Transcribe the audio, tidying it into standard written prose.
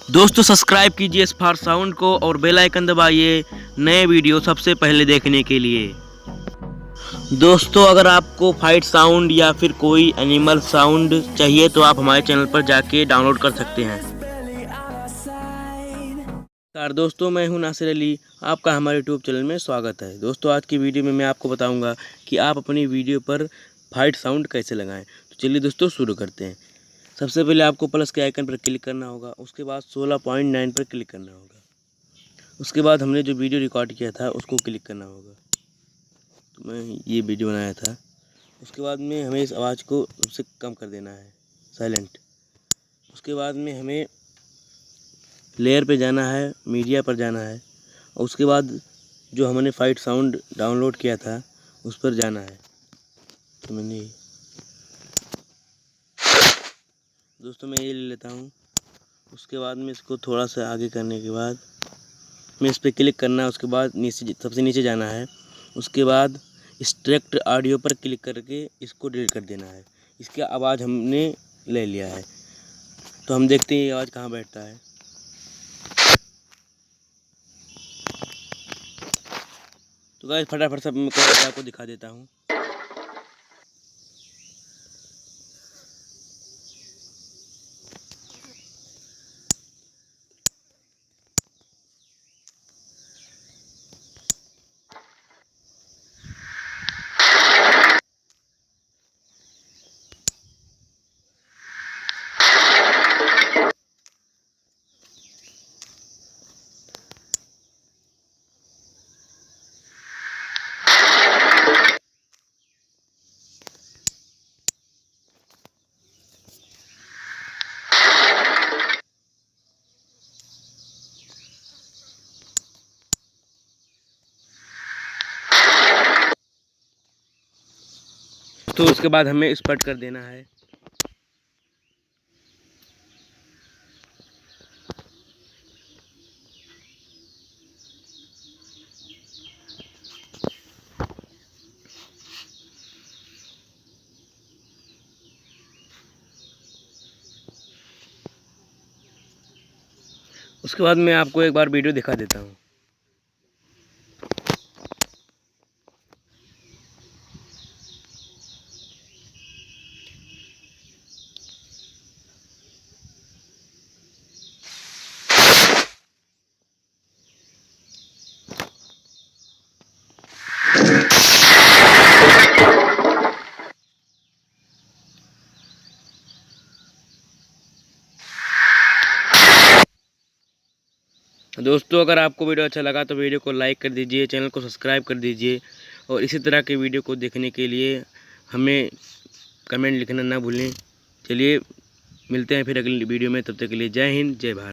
दोस्तों सब्सक्राइब कीजिए spark sound को और बेल आइकन दबाइए नए वीडियो सबसे पहले देखने के लिए। दोस्तों अगर आपको फाइट साउंड या फिर कोई एनिमल साउंड चाहिए तो आप हमारे चैनल पर जाके डाउनलोड कर सकते हैं। नमस्कार दोस्तों, मैं हूं नासिर अली, आपका हमारे यूट्यूब चैनल में स्वागत है। दोस्तों आज की वीडियो में मैं आपको बताऊंगा कि आप अपनी वीडियो पर फाइट साउंड कैसे लगाएं। तो चलिए दोस्तों शुरू करते हैं। सबसे पहले आपको प्लस के आइकन पर क्लिक करना होगा, उसके बाद 16.9 पर क्लिक करना होगा। उसके बाद हमने जो वीडियो रिकॉर्ड किया था उसको क्लिक करना होगा। तो मैं ये वीडियो बनाया था। उसके बाद में हमें इस आवाज़ को सबसे कम कर देना है, साइलेंट। उसके बाद में हमें लेयर पे जाना है, मीडिया पर जाना है और उसके बाद जो हमने फाइट साउंड डाउनलोड किया था उस पर जाना है। तो मैंने दोस्तों मैं ये ले लेता हूँ। उसके बाद में इसको थोड़ा सा आगे करने के बाद मैं इस पर क्लिक करना है। उसके बाद नीचे सबसे नीचे जाना है। उसके बाद एक्सट्रैक्ट ऑडियो पर क्लिक करके इसको डिलीट कर देना है। इसकी आवाज़ हमने ले लिया है। तो हम देखते हैं ये आवाज़ कहाँ बैठता है। तो गाइस फटाफट सब मैं आपको दिखा देता हूँ। तो उसके बाद हमें स्पॉट कर देना है। उसके बाद मैं आपको एक बार वीडियो दिखा देता हूँ। दोस्तों अगर आपको वीडियो अच्छा लगा तो वीडियो को लाइक कर दीजिए, चैनल को सब्सक्राइब कर दीजिए और इसी तरह के वीडियो को देखने के लिए हमें कमेंट लिखना ना भूलें। चलिए मिलते हैं फिर अगली वीडियो में, तब तक के लिए जय हिंद जय भारत।